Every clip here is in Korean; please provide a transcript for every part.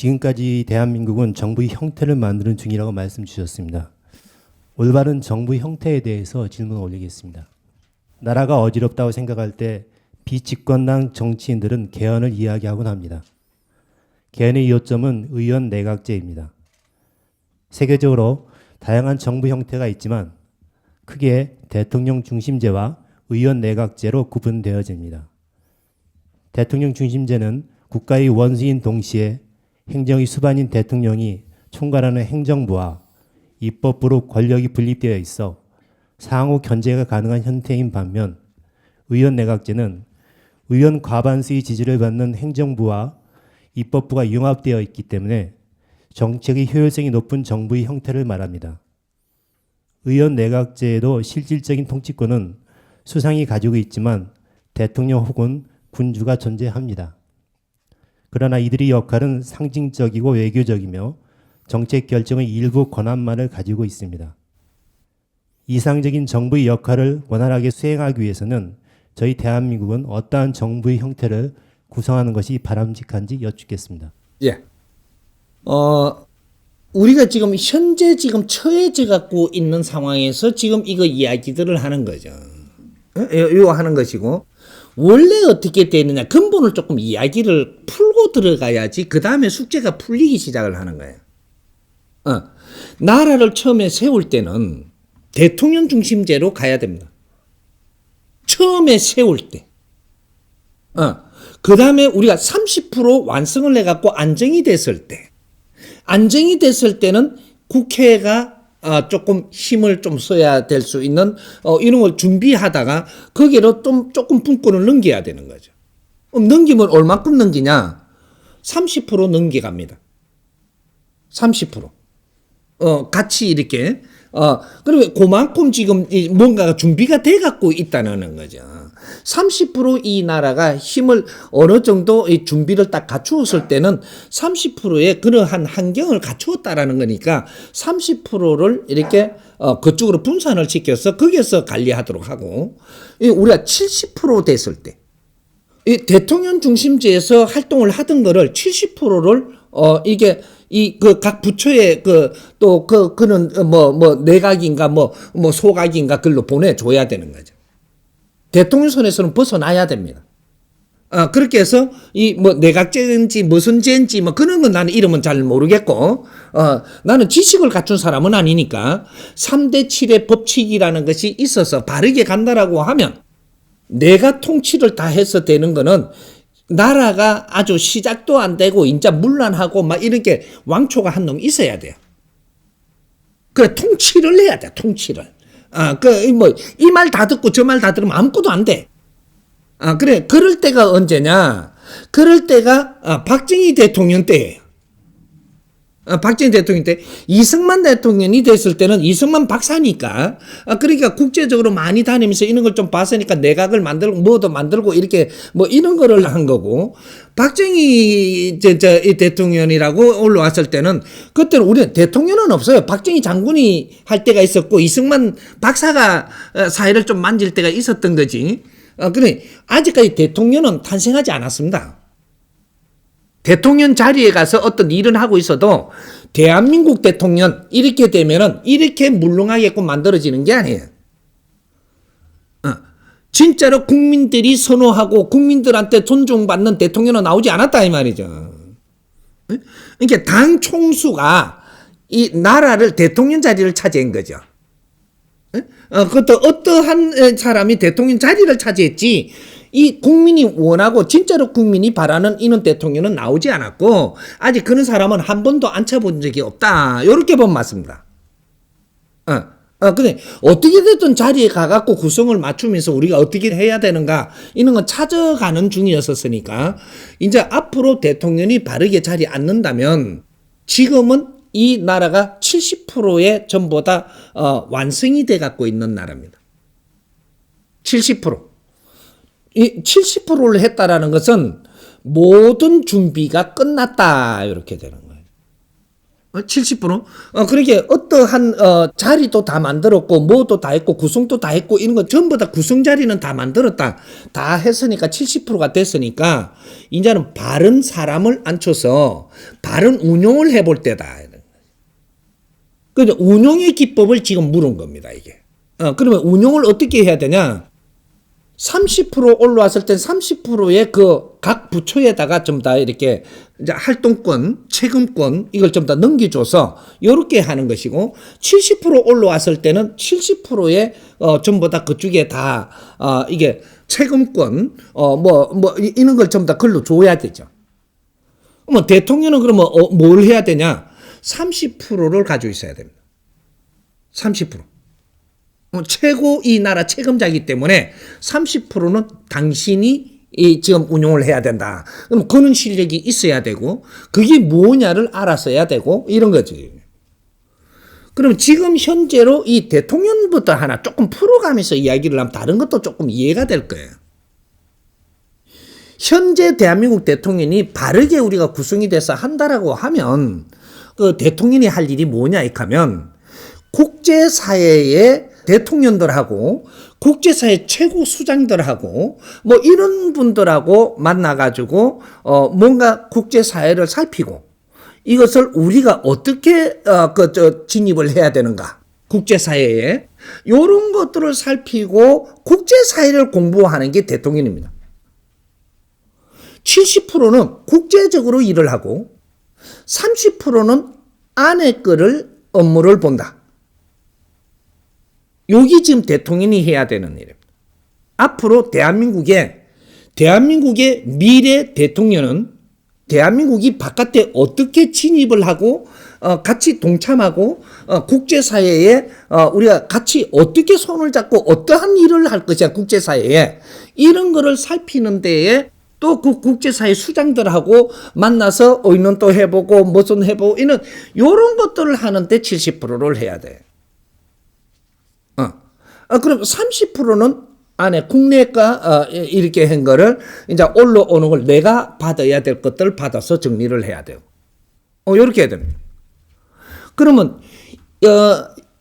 지금까지 대한민국은 정부의 형태를 만드는 중이라고 말씀 주셨습니다. 올바른 정부 형태에 대해서 질문을 올리겠습니다. 나라가 어지럽다고 생각할 때 비집권당 정치인들은 개헌을 이야기하곤 합니다. 개헌의 요점은 의원 내각제입니다. 세계적으로 다양한 정부 형태가 있지만 크게 대통령 중심제와 의원 내각제로 구분되어집니다. 대통령 중심제는 국가의 원수인 동시에 행정의 수반인 대통령이 총괄하는 행정부와 입법부로 권력이 분립되어 있어 상호 견제가 가능한 형태인 반면 의원 내각제는 의원 과반수의 지지를 받는 행정부와 입법부가 융합되어 있기 때문에 정책의 효율성이 높은 정부의 형태를 말합니다. 의원 내각제에도 실질적인 통치권은 수상이 가지고 있지만 대통령 혹은 군주가 존재합니다. 그러나 이들의 역할은 상징적이고 외교적이며 정책 결정의 일부 권한만을 가지고 있습니다. 이상적인 정부의 역할을 원활하게 수행하기 위해서는 저희 대한민국은 어떠한 정부의 형태를 구성하는 것이 바람직한지 여쭙겠습니다. 예. 우리가 지금 현재 처해져 갖고 있는 상황에서 지금 이거 이야기들을 하는 거죠. 요 하는 것이고, 원래 어떻게 되느냐 근본을 조금 이야기를 풀고 들어가야지 그 다음에 숙제가 풀리기 시작을 하는 거예요. 나라를 처음에 세울 때는 대통령 중심제로 가야 됩니다. 처음에 세울 때. 그 다음에 우리가 30% 완성을 해갖고 안정이 됐을 때. 안정이 됐을 때는 국회가 조금 힘을 좀 써야 될 수 있는 이런 걸 준비하다가 거기로 좀 조금 분권을 넘겨야 되는 거죠. 넘기면 얼마큼 넘기냐? 30% 넘겨갑니다. 30%. 같이 이렇게. 그러면 그만큼 지금 뭔가가 준비가 돼 갖고 있다는 거죠. 30%이 나라가 힘을 어느 정도 이 준비를 딱 갖추었을 때는 30%의 그러한 환경을 갖추었다라는 거니까 30%를 이렇게 그쪽으로 분산을 시켜서 거기에서 관리하도록 하고, 우리가 70% 됐을 때 이 대통령 중심제에서 활동을 하던 거를 70%를 이게 각 부처의 그는 내각인가 소각인가 글로 보내줘야 되는 거죠. 대통령 손에서는 벗어나야 됩니다. 그렇게 해서 내각제인지 무슨 제인지 그런 건 나는 이름은 잘 모르겠고, 나는 지식을 갖춘 사람은 아니니까 3대 7의 법칙이라는 것이 있어서 바르게 간다라고 하면 내가 통치를 다 해서 되는 거는 나라가 아주 시작도 안 되고 인자 문란하고 막 이렇게 왕초가 한 놈 있어야 돼요. 그래 통치를 해야 돼. 통치를. 이 말 다 듣고 저 말 다 들으면 아무것도 안 돼. 그래 그럴 때가 언제냐? 그럴 때가 박정희 대통령 때예요. 박정희 대통령 때 이승만 대통령이 됐을 때는 이승만 박사니까 그러니까 국제적으로 많이 다니면서 이런 걸 좀 봤으니까 내각을 만들고 뭐도 만들고 이렇게 이런 거를 한 거고, 박정희 이 대통령이라고 올라왔을 때는 그때는 우리는 대통령은 없어요. 박정희 장군이 할 때가 있었고 이승만 박사가 사회를 좀 만질 때가 있었던 거지. 그래 아직까지 대통령은 탄생하지 않았습니다. 대통령 자리에 가서 어떤 일을 하고 있어도 대한민국 대통령 이렇게 되면은 이렇게 물렁하게끔 만들어지는 게 아니에요. 진짜로 국민들이 선호하고 국민들한테 존중받는 대통령은 나오지 않았다 이 말이죠. 그러니까 당 총수가 이 나라를 대통령 자리를 차지한 거죠. 그것도 어떠한 사람이 대통령 자리를 차지했지 이 국민이 원하고 진짜로 국민이 바라는 이런 대통령은 나오지 않았고 아직 그런 사람은 한 번도 앉혀본 적이 없다. 이렇게 보면 맞습니다. 근데 어떻게 됐든 자리에 가갖고 구성을 맞추면서 우리가 어떻게 해야 되는가 이런 건 찾아가는 중이었으니까 이제 앞으로 대통령이 바르게 자리에 앉는다면 지금은 이 나라가 70%의 전부 다 완성이 돼 갖고 있는 나라입니다. 70%. 이 70%를 했다라는 것은 모든 준비가 끝났다 이렇게 되는 거예요. 70%? 그러게 어떠한 자리도 다 만들었고 뭐도 다 했고 구성도 다 했고 이런 거 전부 다 구성 자리는 다 만들었다. 다 했으니까 70%가 됐으니까 이제는 바른 사람을 앉혀서 바른 운용을 해볼 때다. 그러니까 운용의 기법을 지금 물은 겁니다, 이게. 그러면 운용을 어떻게 해야 되냐? 30% 올라왔을 땐 30%의 그 각 부처에다가 좀 다 이렇게 이제 활동권, 채금권 이걸 좀 다 넘겨줘서 이렇게 하는 것이고 70% 올라왔을 때는 70%의 전부 다 그쪽에 다 이게 채금권 이런 걸 좀 다 걸로 줘야 되죠. 뭐 대통령은 그러면 뭘 해야 되냐? 30%를 가지고 있어야 됩니다. 30%. 최고 이 나라 채금자이기 때문에 30%는 당신이 지금 운용을 해야 된다. 그럼 그런 실력이 있어야 되고 그게 뭐냐를 알았어야 되고 이런 거지. 그럼 지금 현재로 이 대통령부터 하나 조금 풀어가면서 이야기를 하면 다른 것도 조금 이해가 될 거예요. 현재 대한민국 대통령이 바르게 우리가 구성이 돼서 한다라고 하면 그 대통령이 할 일이 뭐냐 하면 국제사회의 대통령들하고 국제사회 최고 수장들하고 뭐 이런 분들하고 만나가지고 뭔가 국제사회를 살피고 이것을 우리가 어떻게 진입을 해야 되는가 국제사회에 이런 것들을 살피고 국제사회를 공부하는 게 대통령입니다. 70%는 국제적으로 일을 하고 30%는 안에 거를 업무를 본다. 여기 지금 대통령이 해야 되는 일입니다. 앞으로 대한민국의 미래 대통령은 대한민국이 바깥에 어떻게 진입을 하고 같이 동참하고 국제사회에 우리가 같이 어떻게 손을 잡고 어떠한 일을 할 것이야 국제사회에 이런 거를 살피는 데에 또 그 국제사회 수장들하고 만나서 의논도 해보고 무슨 해보고 이런 것들을 하는데 70%를 해야 돼. 그럼 30%는 안에 국내가 이렇게 한 거를 이제 올라오는 걸 내가 받아야 될 것들을 받아서 정리를 해야 돼요. 이렇게 해야 됩니다. 그러면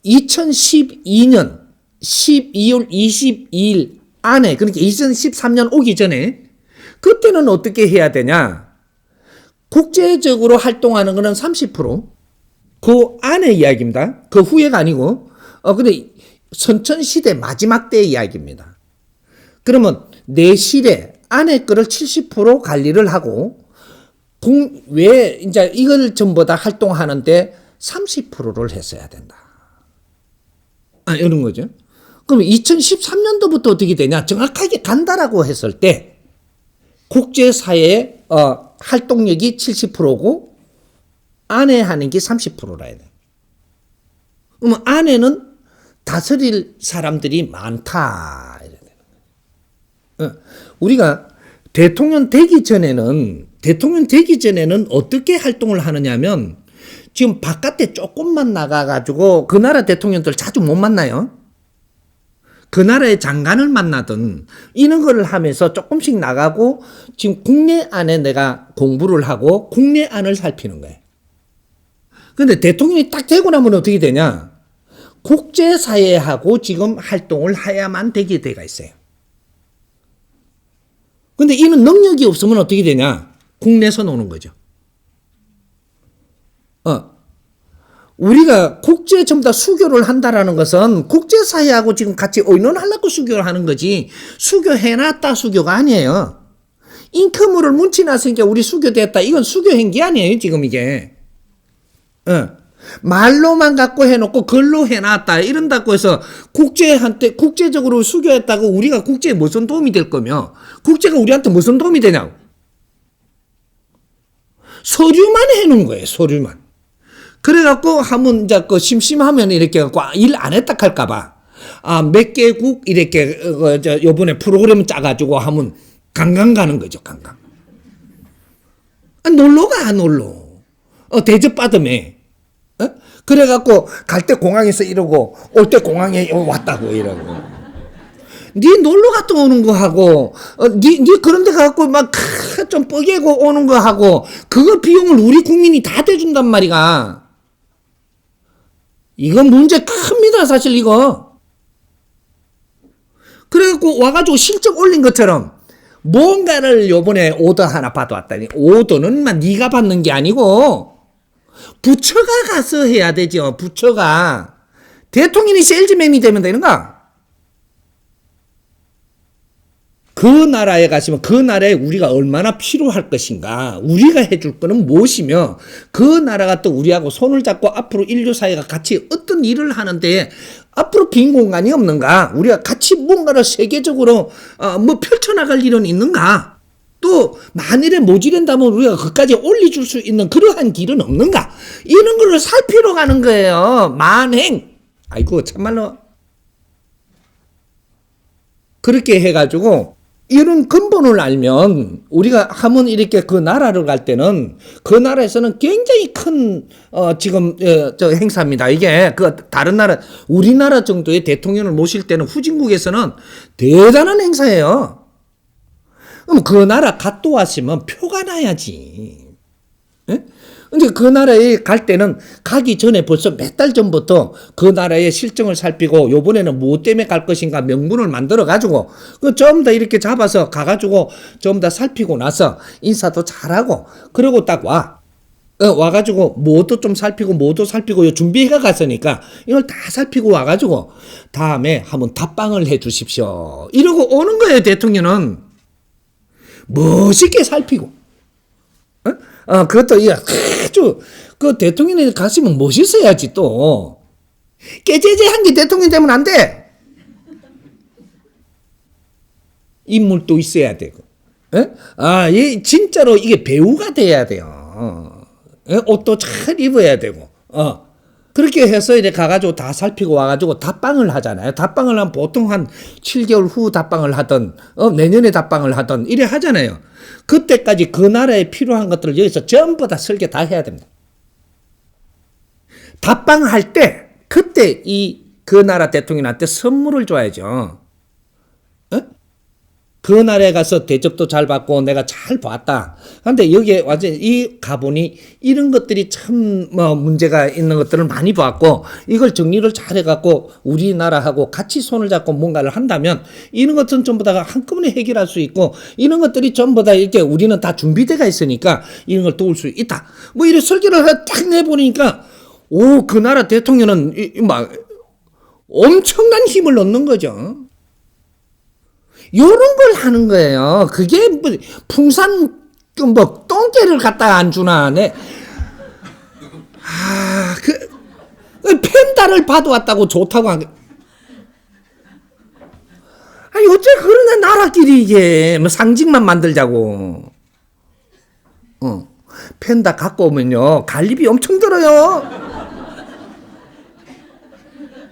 2012년 12월 22일 안에 그러니까 2013년 오기 전에 그때는 어떻게 해야 되냐? 국제적으로 활동하는 거는 30%. 그 안에 이야기입니다. 그 후회가 아니고. 근데 선천시대 마지막 때의 이야기입니다. 그러면 내실에 안에 거를 70% 관리를 하고 왜 이제 이걸 전부 다 활동하는데 30%를 했어야 된다. 이런 거죠. 그럼 2013년도부터 어떻게 되냐? 정확하게 간다라고 했을 때 국제사회의 활동력이 70%고 안에 하는 게 30%라 해야 돼. 그러면 안에는 다스릴 사람들이 많다. 우리가 대통령 되기 전에는 어떻게 활동을 하느냐면 지금 바깥에 조금만 나가가지고 그 나라 대통령들 자주 못 만나요. 그 나라의 장관을 만나든 이런 거를 하면서 조금씩 나가고 지금 국내 안에 내가 공부를 하고 국내 안을 살피는 거예요. 근데 대통령이 딱 되고 나면 어떻게 되냐? 국제사회하고 지금 활동을 해야만 되게 돼가 있어요. 근데 이런 능력이 없으면 어떻게 되냐? 국내에서 노는 거죠. 우리가 국제 전부 다 수교를 한다라는 것은 국제사회하고 지금 같이 의논하려고 수교를 하는 거지 수교해놨다 수교가 아니에요. 잉크물을 뭉치놨으니까 우리 수교됐다. 이건 수교한 게 아니에요 지금 이게. 말로만 갖고 해놓고 글로 해놨다 이런다고 해서 국제적으로 수교했다고 우리가 국제에 무슨 도움이 될 거며 국제가 우리한테 무슨 도움이 되냐고. 서류만 해놓은 거예요 서류만. 그래갖고 하면 이제 그 심심하면 이렇게 갖고 일 안 했다 할까봐 몇 개국 이렇게 요번에 프로그램 짜가지고 하면 관광 가는 거죠 관광. 놀러가 안 놀러. 대접받으며. 그래갖고 갈 때 공항에서 이러고 올 때 공항에 왔다고 이러고. 네 놀러 갔다 오는 거 하고 네 그런 데 가갖고 막 좀 뻐개고 오는 거 하고 그거 비용을 우리 국민이 다 대준단 말이가. 이건 문제 큽니다, 사실 이거. 그래갖고 와가지고 실적 올린 것처럼 뭔가를 요번에 오더 하나 받아왔다니. 오더는 네가 받는 게 아니고 부처가 가서 해야 되죠. 부처가. 대통령이 세일즈맨이 되면 되는가? 그 나라에 가시면 그 나라에 우리가 얼마나 필요할 것인가, 우리가 해줄 거는 무엇이며, 그 나라가 또 우리하고 손을 잡고 앞으로 인류 사회가 같이 어떤 일을 하는데 앞으로 빈 공간이 없는가, 우리가 같이 뭔가를 세계적으로 뭐 펼쳐나갈 일은 있는가, 또 만일에 모자란다면 우리가 그까지 올려줄 수 있는 그러한 길은 없는가, 이런 거를 살피러 가는 거예요. 만행. 아이고 참말로. 그렇게 해가지고 이런 근본을 알면 우리가 한번 이렇게 그 나라를 갈 때는 그 나라에서는 굉장히 큰 지금 저 행사입니다. 이게 그 다른 나라, 우리나라 정도의 대통령을 모실 때는 후진국에서는 대단한 행사예요. 그럼 그 나라 갔다 왔으면 표가 나야지. 예? 근데 그 나라에 갈 때는 가기 전에 벌써 몇 달 전부터 그 나라의 실정을 살피고 요번에는 무엇 때문에 갈 것인가 명분을 만들어 가지고 그 전부 다 이렇게 잡아서 가가지고 전부 다 살피고 나서 인사도 잘하고 그러고 딱 와가지고 뭐도 좀 살피고 뭐도 살피고 요 준비해가 갔으니까 이걸 다 살피고 와가지고 다음에 한번 답방을 해 주십시오. 이러고 오는 거예요. 대통령은 멋있게 살피고. 그것도 아주 그 대통령이 갔으면 멋있어야지 또. 깨재재한 게 대통령 되면 안 돼. 인물도 있어야 되고. 이 진짜로 이게 배우가 돼야 돼요. 옷도 잘 입어야 되고. 그렇게 해서 이제 가가지고 다 살피고 와가지고 답방을 하잖아요. 답방을 하면 보통 한 7개월 후 답방을 하던, 내년에 답방을 하던, 이래 하잖아요. 그때까지 그 나라에 필요한 것들을 여기서 전부 다 설계 다 해야 됩니다. 답방할 때, 그때 그 나라 대통령한테 선물을 줘야죠. 그 나라에 가서 대접도 잘 받고 내가 잘 봤다. 근데 여기에 완전히 이 가보니 이런 것들이 참 문제가 있는 것들을 많이 봤고 이걸 정리를 잘 해갖고 우리나라하고 같이 손을 잡고 뭔가를 한다면 이런 것들은 전부 다 한꺼번에 해결할 수 있고 이런 것들이 전부 다 이렇게 우리는 다 준비되어 있으니까 이런 걸 도울 수 있다. 뭐 이런 설계를 딱 내보니까 그 나라 대통령은 막 엄청난 힘을 얻는 거죠. 요런 걸 하는 거예요. 그게 뭐 풍산 뭐 똥개를 갖다 안 주나. 펜다를 받아왔다고 좋다고 한 게. 아니 어째 그러냐 나라끼리 이게 뭐 상징만 만들자고. 펜다 갖고 오면요 관리비 엄청 들어요.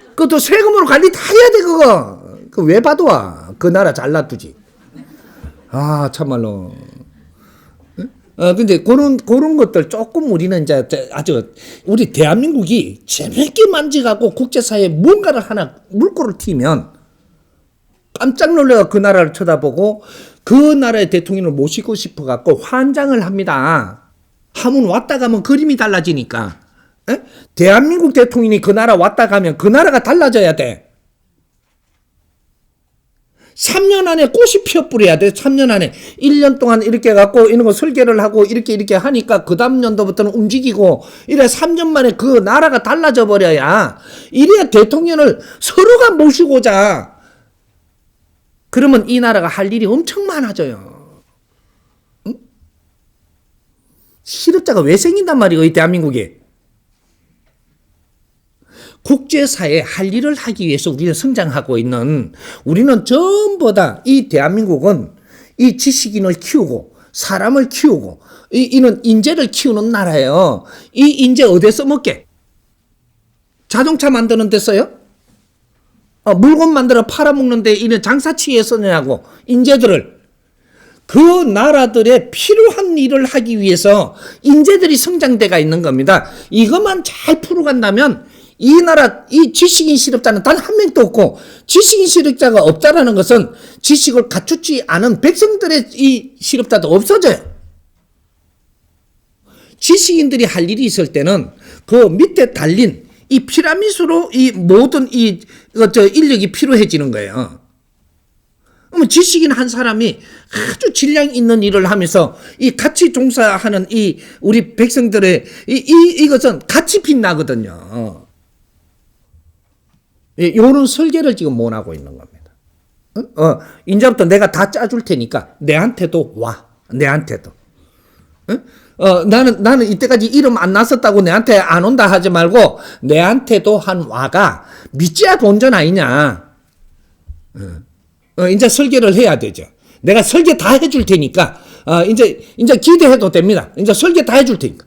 그것도 세금으로 관리 다 해야 돼 그거. 그 왜 받아와? 그 나라 잘 놔두지. 참말로. 근데 그런 것들 조금 우리는 이제 아주 우리 대한민국이 재밌게 만져갖고 국제사회에 뭔가를 하나 물꼬를 튀면 깜짝 놀래가 그 나라를 쳐다보고 그 나라의 대통령을 모시고 싶어갖고 환장을 합니다. 하면 왔다 가면 그림이 달라지니까. 대한민국 대통령이 그 나라 왔다 가면 그 나라가 달라져야 돼. 3년 안에 꽃이 피어뿌려야 돼. 3년 안에 1년 동안 이렇게 갖고 이런 거 설계를 하고 이렇게 하니까 그 다음 연도부터는 움직이고 이래 3년 만에 그 나라가 달라져 버려야 이래야 대통령을 서로가 모시고자 그러면 이 나라가 할 일이 엄청 많아져요. 응? 실업자가 왜 생긴단 말이에요, 이 대한민국에. 국제사회에 할 일을 하기 위해서 우리는 성장하고 있는, 우리는 전부 다 이 대한민국은 이 지식인을 키우고 사람을 키우고 이는 인재를 키우는 나라예요. 이 인재 어디서 먹게? 자동차 만드는 데 써요? 물건 만들어 팔아먹는데 이는 장사치에 쓰느냐고. 인재들을 그 나라들의 필요한 일을 하기 위해서 인재들이 성장대가 있는 겁니다. 이것만 잘 풀어간다면 이 나라, 이 지식인 실업자는 단 한 명도 없고, 지식인 실업자가 없다라는 것은 지식을 갖추지 않은 백성들의 이 실업자도 없어져요. 지식인들이 할 일이 있을 때는 그 밑에 달린 이 피라미드로 이 모든 인력이 필요해지는 거예요. 그러면 지식인 한 사람이 아주 질량 있는 일을 하면서 이 같이 종사하는 이 우리 백성들의 이것은 같이 빛나거든요. 요런 설계를 지금 못하고 있는 겁니다. 이제부터 내가 다 짜줄 테니까 내한테도 와. 내한테도. 나는 이때까지 이름 안 났었다고 내한테 안 온다 하지 말고 내한테도 한 와가 믿지야 본전 아니냐. 이제 설계를 해야 되죠. 내가 설계 다 해줄 테니까 이제 기대해도 됩니다. 이제 설계 다 해줄 테니까.